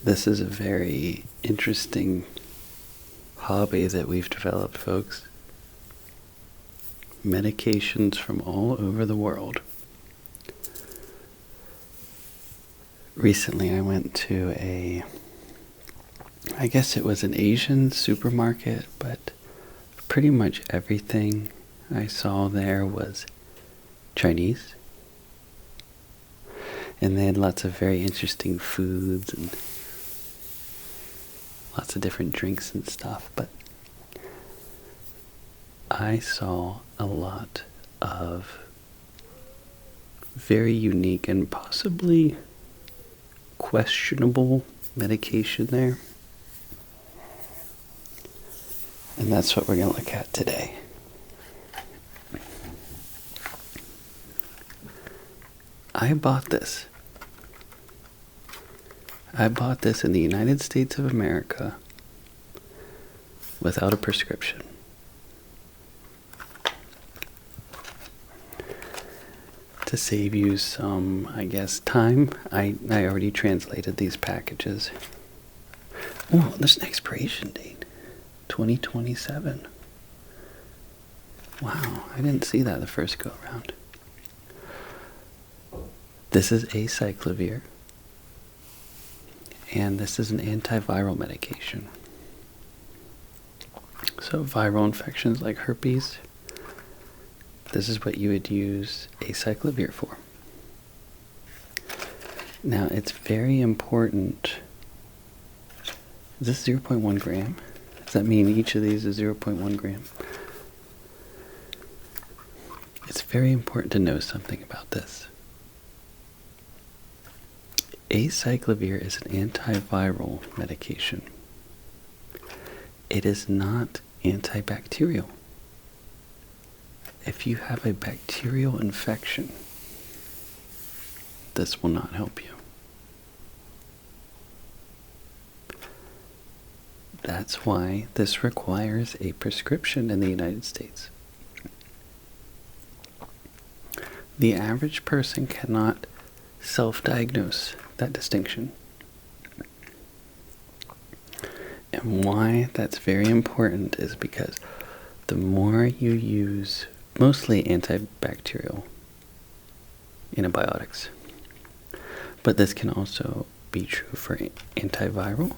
This is a very interesting hobby that we've developed, folks. Medications from all over the world. Recently I went to I guess it was an Asian supermarket, but pretty much everything I saw there was Chinese. And they had lots of very interesting foods and lots of different drinks and stuff, but I saw a lot of very unique and possibly questionable medication there. And that's what we're going to look at today. I bought this in the United States of America without a prescription. To save you some, I guess, time, I already translated these packages. Oh, there's an expiration date. 2027. Wow, I didn't see that the first go around. This is acyclovir. And this is an antiviral medication. So viral infections like herpes, this is what you would use acyclovir for. Now, it's very important. Is this 0.1 gram? Does that mean each of these is 0.1 gram? It's very important to know something about this. Acyclovir is an antiviral medication. It is not antibacterial. If you have a bacterial infection, this will not help you. That's why this requires a prescription in the United States. The average person cannot self-diagnose that distinction. And why that's very important is because the more you use mostly antibacterial antibiotics, but this can also be true for antiviral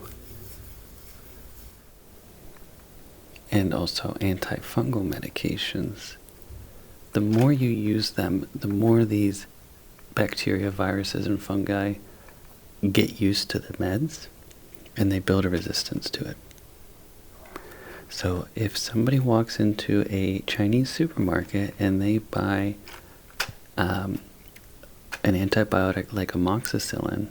and also antifungal medications, the more you use them, the more these bacteria, viruses, and fungi get used to the meds, and they build a resistance to it. So if somebody walks into a Chinese supermarket and they buy an antibiotic like amoxicillin,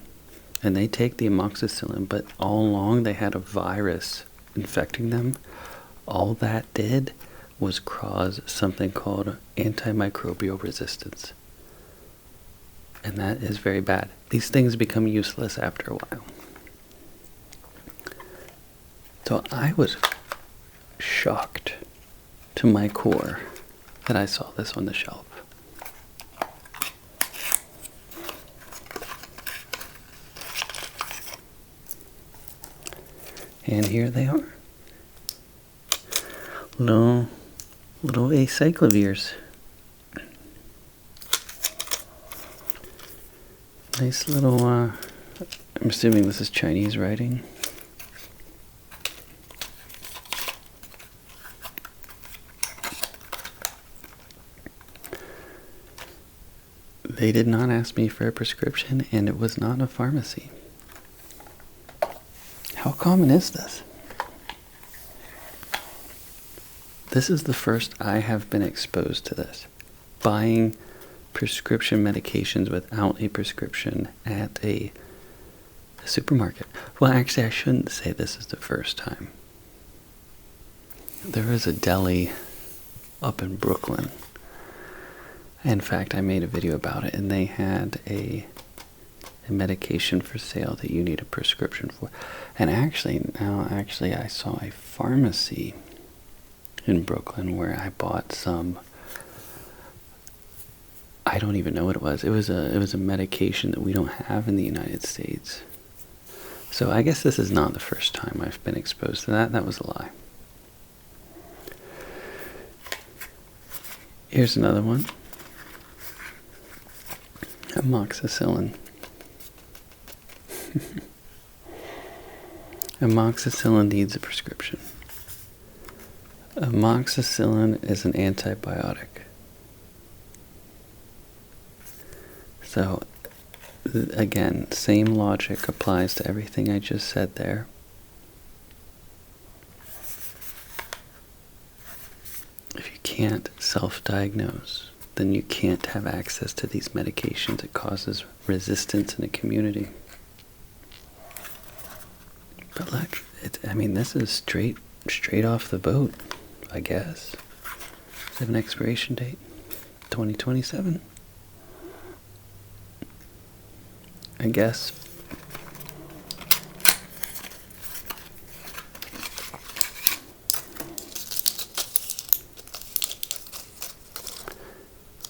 and they take the amoxicillin, but all along they had a virus infecting them, all that did was cause something called antimicrobial resistance. And that is very bad. These things become useless after a while. So I was shocked to my core that I saw this on the shelf. And here they are. Little acyclovirs. Nice little, I'm assuming this is Chinese writing. They did not ask me for a prescription, and it was not a pharmacy. How common is this? This is the first I have been exposed to this. Buying prescription medications without a prescription at a supermarket. Well, actually, I shouldn't say this is the first time. There is a deli up in Brooklyn. In fact, I made a video about it, and they had a medication for sale that you need a prescription for. And actually, I saw a pharmacy in Brooklyn where I bought some. I don't even know what it was. It was a medication that we don't have in the United States. So I guess this is not the first time I've been exposed to that. That was a lie. Here's another one. Amoxicillin. Amoxicillin needs a prescription. Amoxicillin is an antibiotic. So, again, same logic applies to everything I just said there. If you can't self-diagnose, then you can't have access to these medications. It causes resistance in a community. But look, this is straight off the boat, I guess. Does it have an expiration date? 2027? I guess.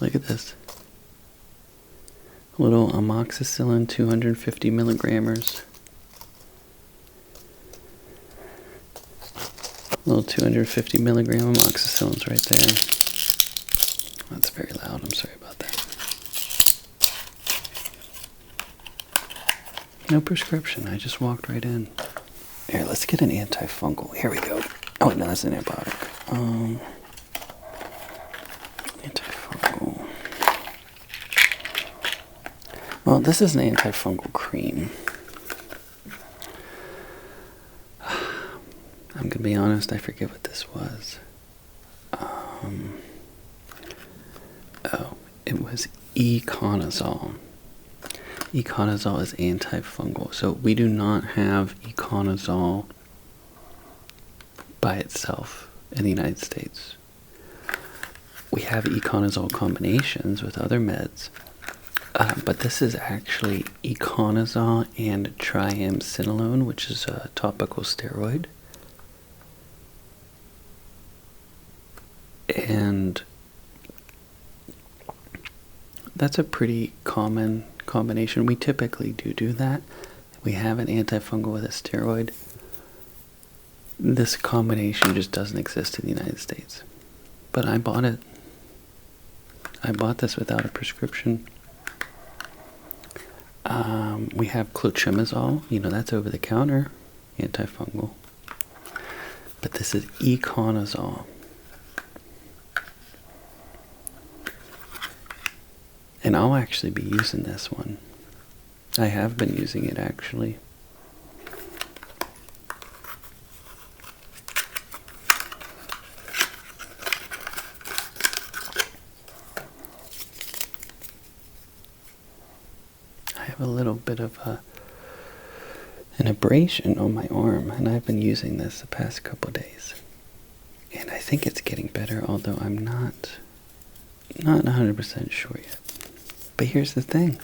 Look at this. A little amoxicillin, 250 milligrams. A little 250 milligram amoxicillin's right there. That's very loud, I'm sorry about that. No prescription, I just walked right in. Here, let's get an antifungal. Here we go. Oh, no, that's an antibiotic. Antifungal. Well, this is an antifungal cream. I'm gonna be honest, I forget what this was. It was econazole. Econazole is antifungal. So we do not have econazole by itself in the United States. We have econazole combinations with other meds, but this is actually econazole and triamcinolone, which is a topical steroid. And that's a pretty common combination. We typically do that. We have an antifungal with a steroid. This combination just doesn't exist in the United States. But I bought it. I bought this without a prescription. We have clotrimazole. That's over the counter antifungal. But this is econazole. And I'll actually be using this one. I have been using it actually. I have a little bit of an abrasion on my arm, and I've been using this the past couple days. And I think it's getting better, although I'm not 100% sure yet. But here's the thing.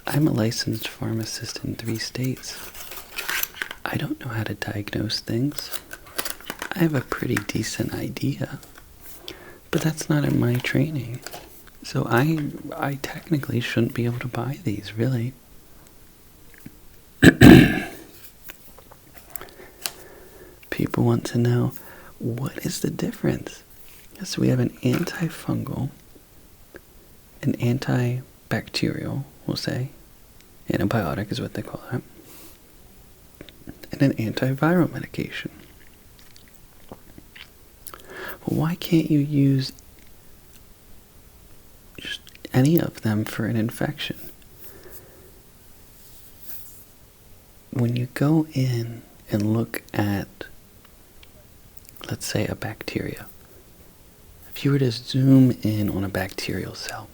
I'm a licensed pharmacist in 3 states. I don't know how to diagnose things. I have a pretty decent idea, but that's not in my training. So I technically shouldn't be able to buy these, really. People want to know, what is the difference? So we have an antifungal, an antibacterial, we'll say, antibiotic is what they call that, and an antiviral medication. Well, why can't you use just any of them for an infection? When you go in and look at, let's say, a bacteria, if you were to zoom in on a bacterial cell,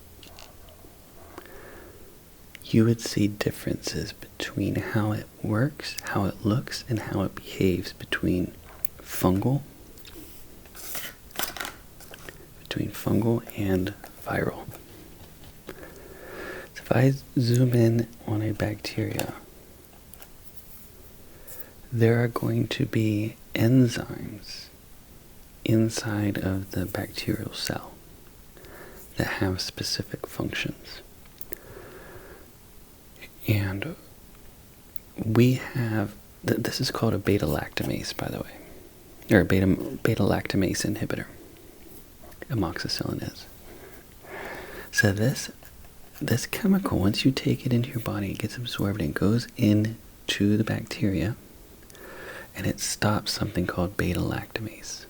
you would see differences between how it works, how it looks, and how it behaves between fungal and viral. So if I zoom in on a bacteria, there are going to be enzymes inside of the bacterial cell that have specific functions. And we have, this is called a beta-lactamase, by the way, or a beta-lactamase inhibitor. Amoxicillin is. So this chemical, once you take it into your body, it gets absorbed and goes into the bacteria, and it stops something called beta-lactamase.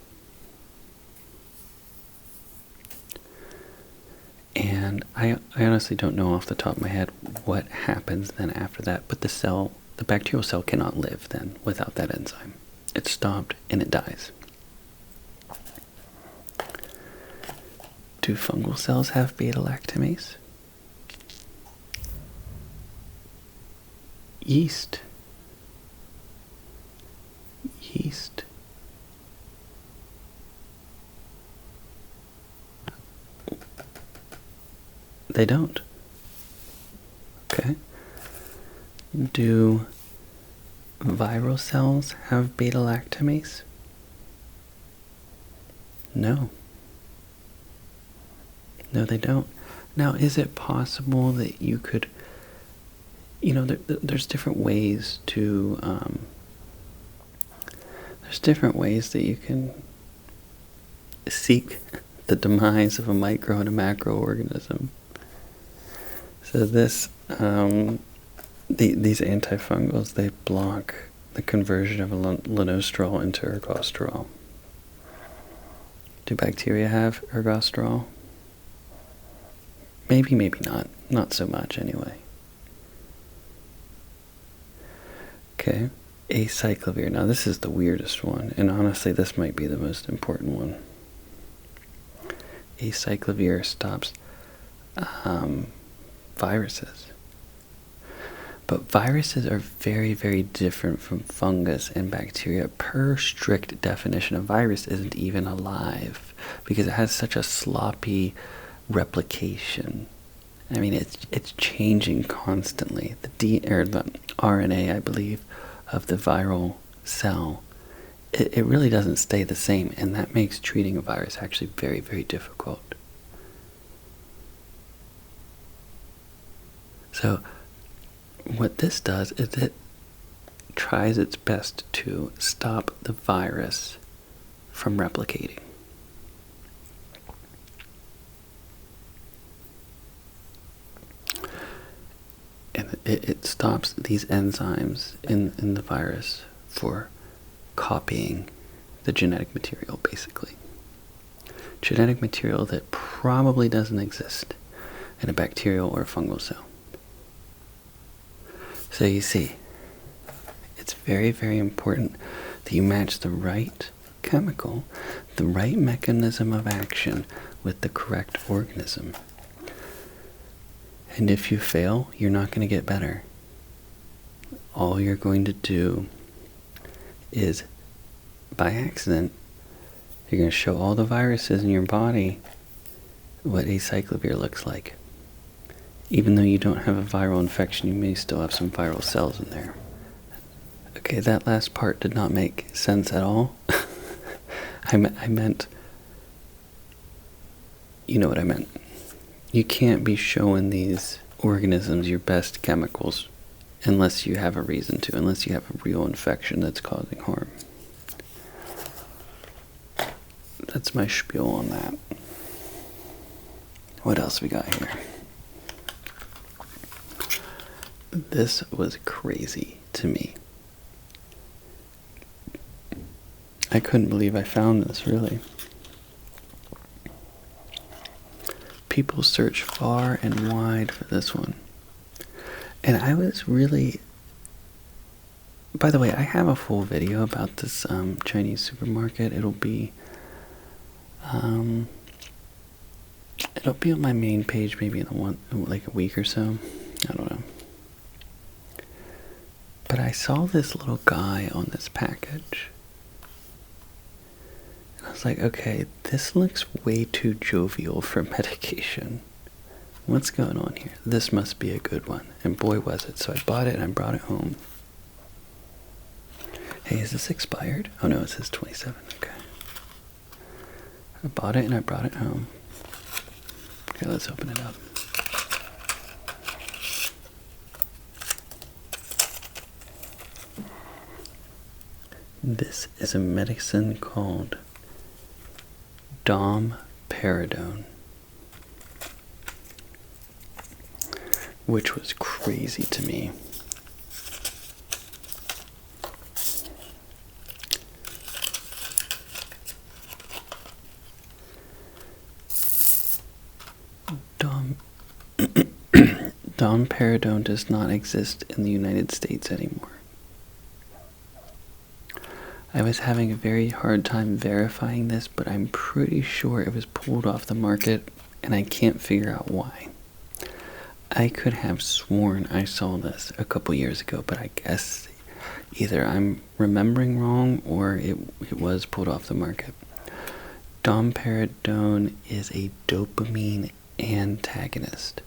And I honestly don't know off the top of my head what happens then after that, but the bacterial cell cannot live then without that enzyme. It's stopped and it dies. Do fungal cells have beta-lactamase? Yeast. They don't. Okay. Do viral cells have beta-lactamase? No. No, they don't. Now, is it possible that you could, there's different ways to, there's different ways that you can seek the demise of a micro and a macroorganism. So these antifungals, they block the conversion of linosterol into ergosterol. Do bacteria have ergosterol? Maybe, maybe not. Not so much anyway. Okay, acyclovir. Now this is the weirdest one, and honestly this might be the most important one. Acyclovir stops viruses. But viruses are very, very different from fungus and bacteria. Per strict definition, a virus isn't even alive because it has such a sloppy replication. I mean, it's changing constantly. The RNA, I believe, of the viral cell, it really doesn't stay the same, and that makes treating a virus actually very, very difficult. So what this does is it tries its best to stop the virus from replicating. And it stops these enzymes in the virus for copying the genetic material, basically. Genetic material that probably doesn't exist in a bacterial or a fungal cell. So you see, it's very, very important that you match the right chemical, the right mechanism of action with the correct organism. And if you fail, you're not going to get better. All you're going to do is, by accident, you're going to show all the viruses in your body what acyclovir looks like. Even though you don't have a viral infection, you may still have some viral cells in there. Okay, that last part did not make sense at all. I meant, you know what I meant. You can't be showing these organisms your best chemicals unless you have a reason to, unless you have a real infection that's causing harm. That's my spiel on that. What else we got here? This was crazy to me. I couldn't believe I found this, really. People search far and wide for this one. And I was really... By the way, I have a full video about this Chinese supermarket. It'll be on my main page maybe in a week or so. I don't know. But I saw this little guy on this package. And I was like, okay, this looks way too jovial for medication. What's going on here? This must be a good one. And boy, was it. So I bought it and I brought it home. Hey, is this expired? Oh no, it says 27. Okay. I bought it and I brought it home. Okay, let's open it up. This is a medicine called Paradone, which was crazy to me. Paradone does not exist in the United States anymore. I was having a very hard time verifying this, but I'm pretty sure it was pulled off the market, and I can't figure out why. I could have sworn I saw this a couple years ago, but I guess either I'm remembering wrong or it was pulled off the market. Paradone is a dopamine antagonist.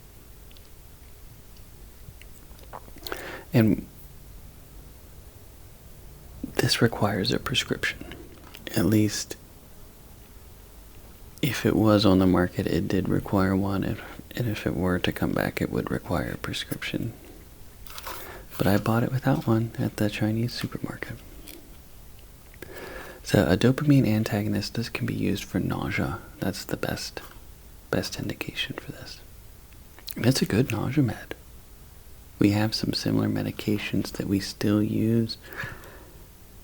And this requires a prescription. At least, if it was on the market, it did require one. And if it were to come back, it would require a prescription. But I bought it without one at the Chinese supermarket. So a dopamine antagonist, this can be used for nausea. That's the best indication for this. And it's a good nausea med. We have some similar medications that we still use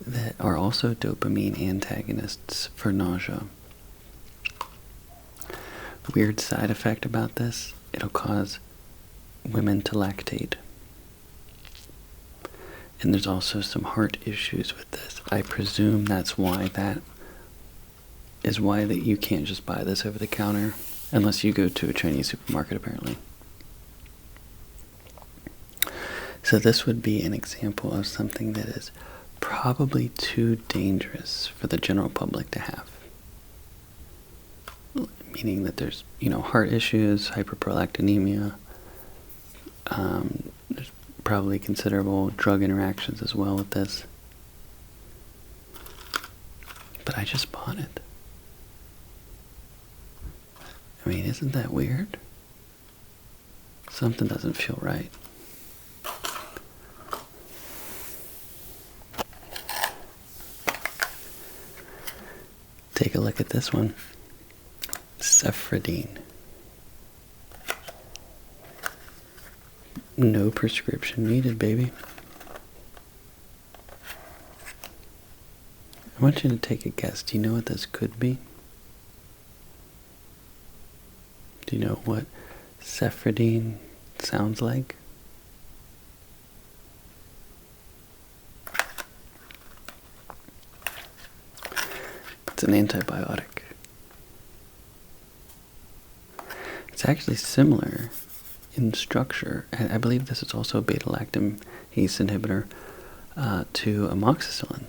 that are also dopamine antagonists for nausea. Weird side effect about this, it'll cause women to lactate. And there's also some heart issues with this. I presume that's why that you can't just buy this over the counter unless you go to a Chinese supermarket, apparently. So this would be an example of something that is probably too dangerous for the general public to have. Meaning that there's, heart issues, hyperprolactinemia, there's probably considerable drug interactions as well with this. But I just bought it. I mean, isn't that weird? Something doesn't feel right. Take a look at this one. Sephrodine. No prescription needed, baby. I want you to take a guess. Do you know what this could be? Do you know what Sephrodine sounds like? It's an antibiotic. It's actually similar in structure. I believe this is also a beta-lactam ACE inhibitor to amoxicillin.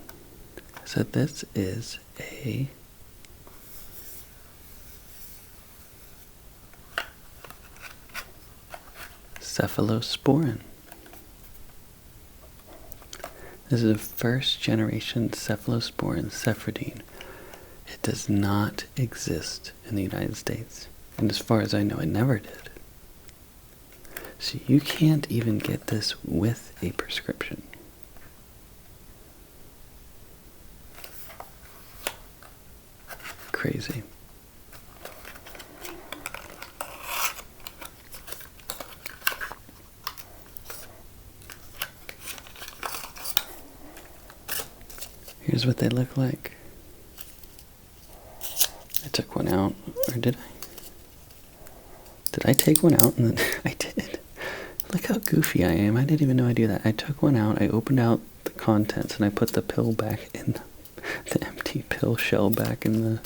So this is a cephalosporin. This is a first-generation cephalosporin, Sephrodine. It does not exist in the United States. And as far as I know, it never did. So you can't even get this with a prescription. Crazy. Here's what they look like. I took one out, or did I? Did I take one out? And then I did. Look how goofy I am. I didn't even know I do that. I took one out, I opened out the contents, and I put the pill back in the empty pill shell back in the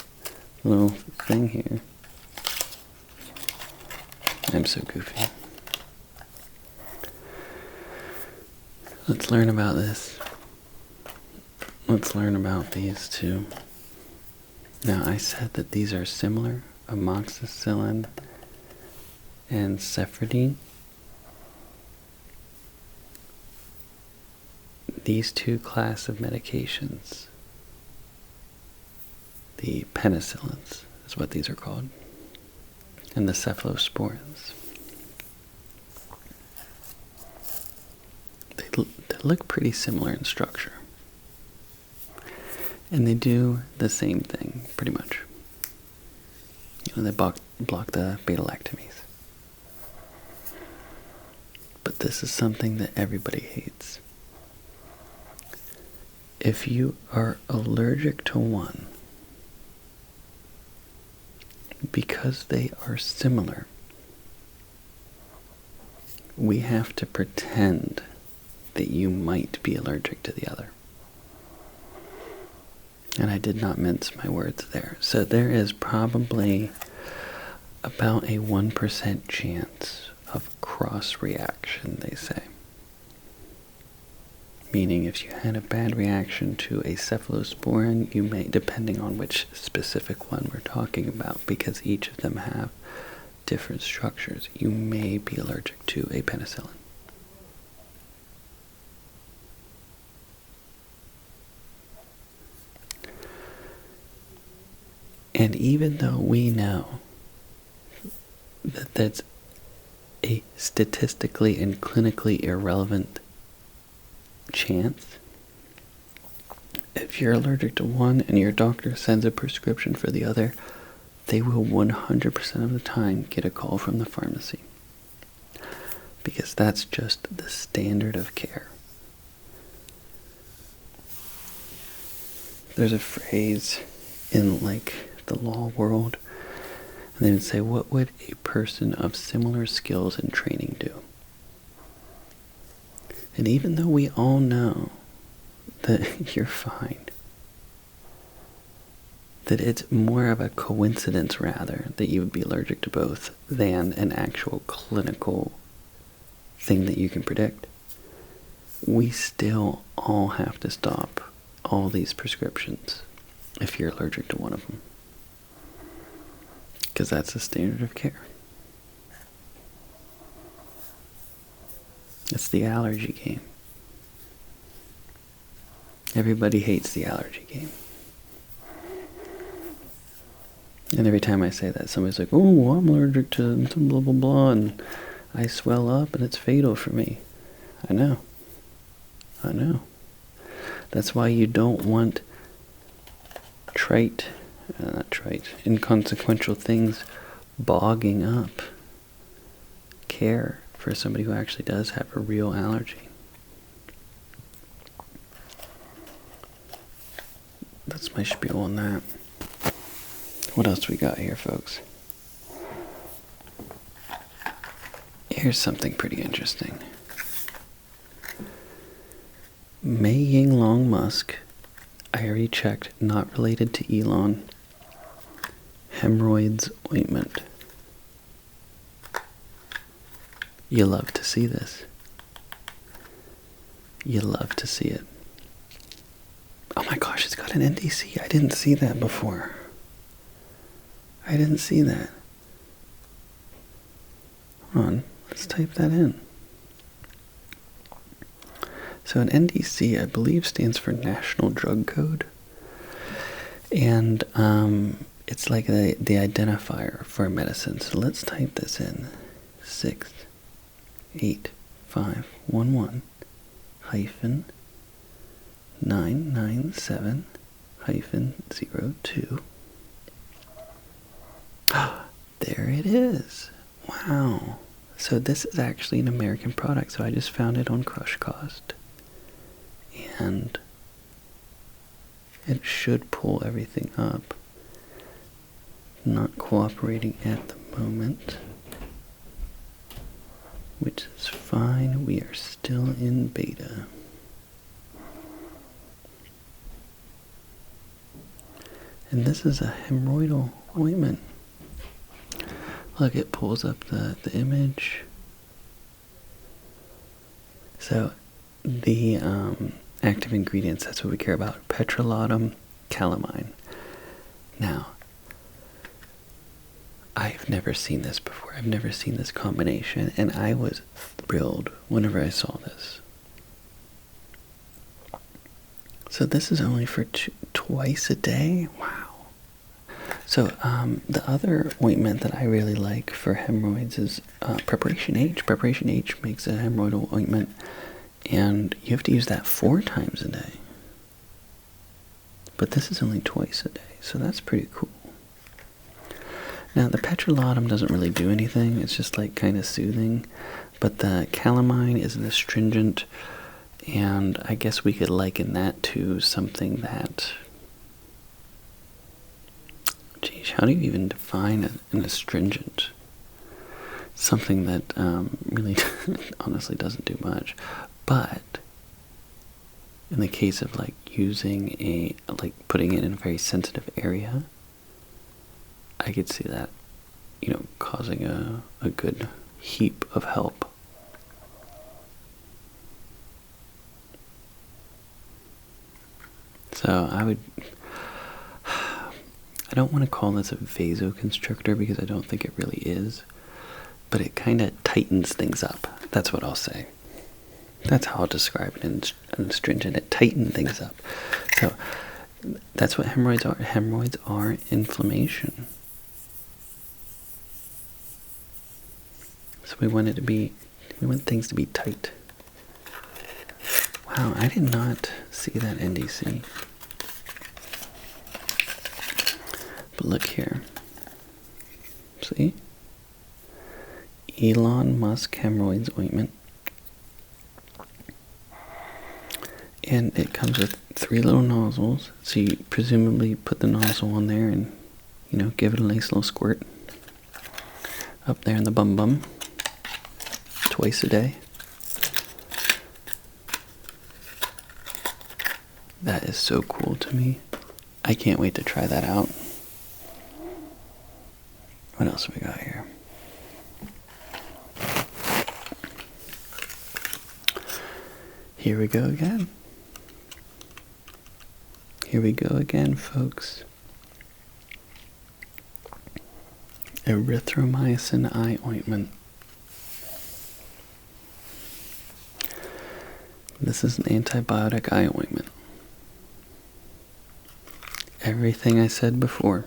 little thing here. I'm so goofy. Let's learn about this. Let's learn about these two. Now, I said that these are similar, amoxicillin and Sephrodine. These two class of medications, the penicillins is what these are called, and the cephalosporins, they look pretty similar in structure. And they do the same thing, pretty much. They block the beta-lactamase. But this is something that everybody hates. If you are allergic to one, because they are similar, we have to pretend that you might be allergic to the other. And I did not mince my words there. So there is probably about a 1% chance of cross-reaction, they say. Meaning if you had a bad reaction to a cephalosporin, you may, depending on which specific one we're talking about, because each of them have different structures, you may be allergic to a penicillin. And even though we know that that's a statistically and clinically irrelevant chance, if you're allergic to one and your doctor sends a prescription for the other, they will 100% of the time get a call from the pharmacy. Because that's just the standard of care. There's a phrase in the law world, and they would say, what would a person of similar skills and training do? And even though we all know that you're fine, that it's more of a coincidence rather that you would be allergic to both than an actual clinical thing that you can predict, we still all have to stop all these prescriptions if you're allergic to one of them. Because that's the standard of care. It's the allergy game. Everybody hates the allergy game. And every time I say that, somebody's like, oh, I'm allergic to blah, blah, blah, and I swell up and it's fatal for me. I know. That's why you don't want inconsequential things bogging up care for somebody who actually does have a real allergy. That's my spiel on that. What else we got here, folks? Here's something pretty interesting. Ying Musk, I already checked, not related to Elon. Hemorrhoids ointment. You love to see this. You love to see it. Oh my gosh, it's got an NDC. I didn't see that before. I didn't see that. Hold on, let's type that in. So an NDC, I believe, stands for National Drug Code. And it's like the identifier for medicine. So let's type this in. 68511 hyphen 997 hyphen 02. There it is. Wow. So this is actually an American product. So I just found it on Crush Cost. And it should pull everything up. Not cooperating at the moment, which is fine. We are still in beta. And this is a hemorrhoidal ointment. Look, it pulls up the image. So the active ingredients, that's what we care about. Petrolatum, calamine. Now, I've never seen this before. I've never seen this combination, and I was thrilled whenever I saw this. So this is only for twice a day? Wow. So the other ointment that I really like for hemorrhoids is Preparation H. Preparation H makes a hemorrhoidal ointment, and you have to use that 4 times a day. But this is only twice a day, so that's pretty cool. Now, the petrolatum doesn't really do anything. It's just like kind of soothing. But the calamine is an astringent, and I guess we could liken that to something that... Geez, how do you even define an astringent? Something that really honestly doesn't do much. But in the case of like using putting it in a very sensitive area, I could see that, causing a good heap of help. So I don't want to call this a vasoconstrictor because I don't think it really is, but it kind of tightens things up. That's what I'll say. That's how I'll describe it in an astringent. It tightens things up. So that's what hemorrhoids are. Hemorrhoids are inflammation. So we want things to be tight. Wow, I did not see that NDC. But look here. See? Elon Musk hemorrhoids ointment. And it comes with 3 little nozzles. So you presumably put the nozzle on there and, give it a nice little squirt. Up there in the bum. Twice a day. That is so cool to me. I can't wait to try that out. What else have we got here? Here we go again. Here we go again, folks. Erythromycin eye ointment. This is an antibiotic eye ointment. Everything I said before.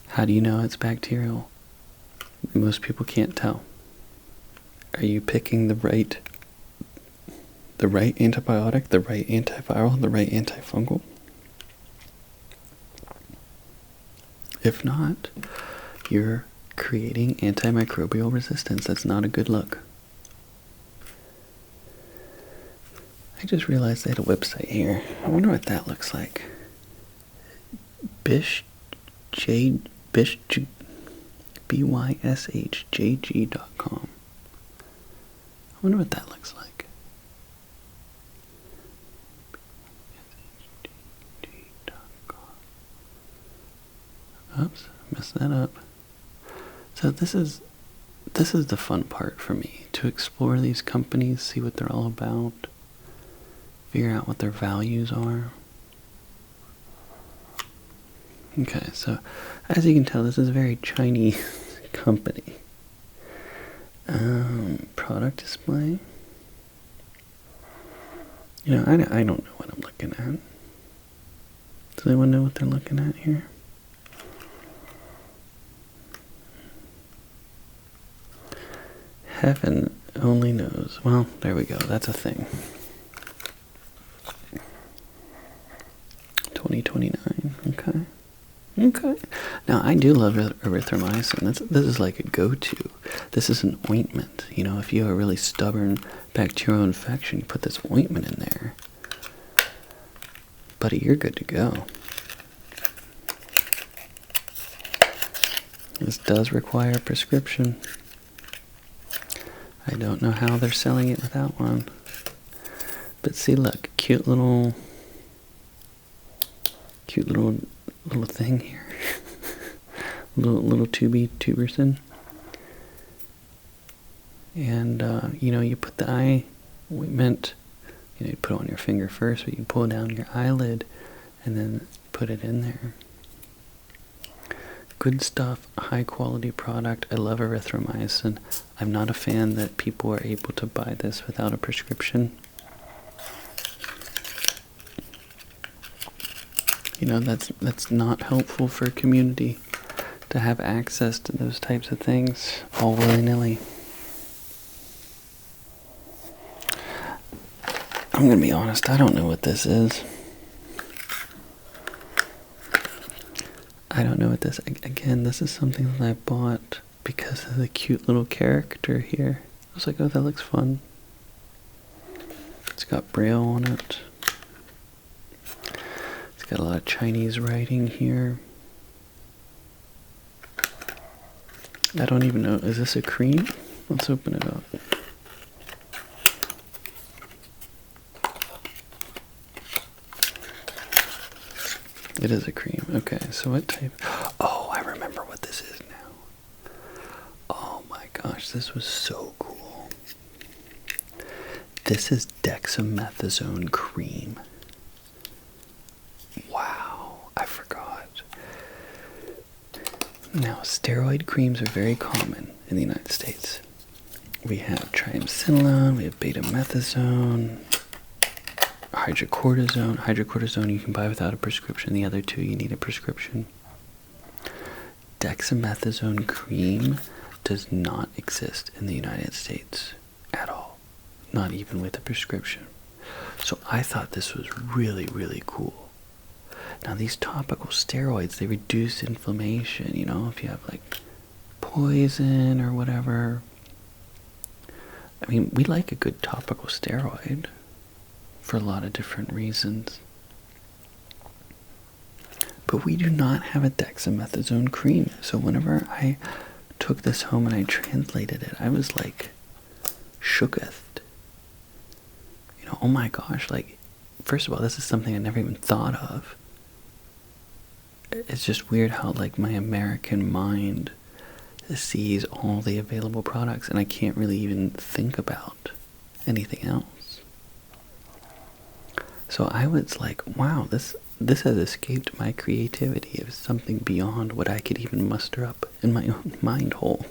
How do you know it's bacterial? Most people can't tell. Are you picking the right antibiotic, the right antiviral, the right antifungal? If not, you're creating antimicrobial resistance. That's not a good look. I just realized they had a website here. I wonder what that looks like. BYSHJG.com. I wonder what that looks like. Oops, messed that up. So this is the fun part for me, to explore these companies, see what they're all about, figure out what their values are. Okay, so as you can tell, this is a very Chinese company. Product display. I don't know what I'm looking at. Does anyone know what they're looking at here? Heaven only knows. Well, there we go. That's a thing. 2029. Okay. Now, I do love erythromycin. This is like a go-to. This is an ointment. If you have a really stubborn bacterial infection, you put this ointment in there. Buddy, you're good to go. This does require a prescription. I don't know how they're selling it without one. But see, look, cute little thing here. little tuberson. And you put the eye ointment, you put it on your finger first, but you pull down your eyelid and then put it in there. Good stuff, high quality product. I love erythromycin. I'm not a fan that people are able to buy this without a prescription. That's not helpful for a community to have access to those types of things all willy-nilly. I'm gonna be honest, I don't know what this is. I don't know what this, again, this is something that I bought because of the cute little character here. I was like, oh, that looks fun. It's got Braille on it. It's got a lot of Chinese writing here. I don't even know, is this a cream? Let's open it up. It is a cream. Okay, so what type? Oh, I remember what this is now. Oh my gosh, this was so cool. This is dexamethasone cream. Wow, I forgot. Now, steroid creams are very common in the United States. We have triamcinolone, we have betamethasone, hydrocortisone. Hydrocortisone you can buy without a prescription. The other two you need a prescription. Dexamethasone cream does not exist in the United States at all. Not even with a prescription. So I thought this was really, really cool. Now these topical steroids, they reduce inflammation, you know, if you have like poison or whatever. I mean, we like a good topical steroid for a lot of different reasons. But we do not have a dexamethasone cream. So whenever I took this home and I translated it, I was like shooketh. You know, oh my gosh, like, first of all, this is something I never even thought of. It's just weird how like my American mind sees all the available products and I can't really even think about anything else. So I was like, wow, this has escaped my creativity. It was something beyond what I could even muster up in my own mind hole.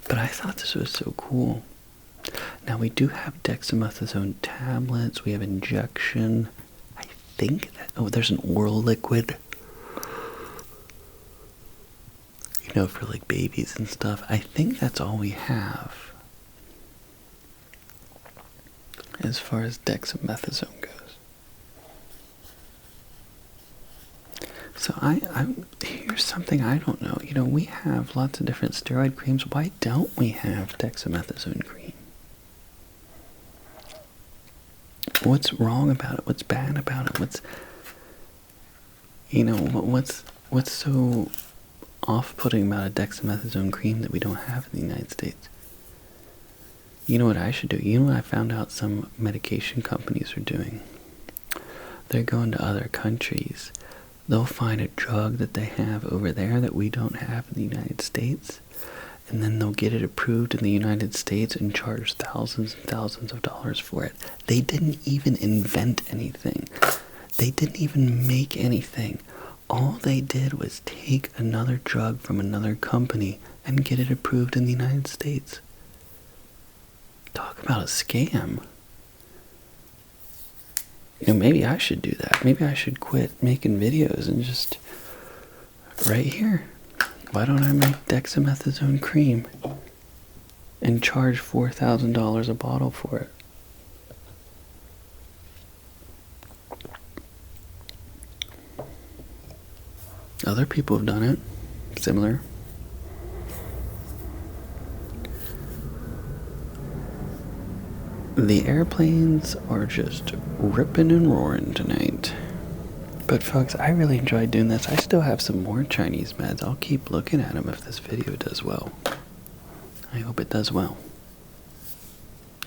But I thought this was so cool. Now we do have dexamethasone tablets, we have injection. I think that, oh, there's an oral liquid. You know, for like babies and stuff. I think that's all we have as far as dexamethasone goes. So here's something I don't know. You know, we have lots of different steroid creams. Why don't we have dexamethasone cream? What's wrong about it? What's bad about it? What's so off-putting about a dexamethasone cream that we don't have in the United States? You know what I should do? You know what I found out some medication companies are doing? They're going to other countries. They'll find a drug that they have over there that we don't have in the United States, and then they'll get it approved in the United States and charge thousands and thousands of dollars for it. They didn't even invent anything. They didn't even make anything. All they did was take another drug from another company and get it approved in the United States. Talk about a scam. You know, maybe I should do that. Maybe I should quit making videos and just, right here, why don't I make dexamethasone cream and charge $4,000 a bottle for it? Other people have done it, similar. The airplanes are just ripping and roaring tonight. But folks, I really enjoyed doing this. I still have some more Chinese meds. I'll keep looking at them if this video does well. I hope it does well.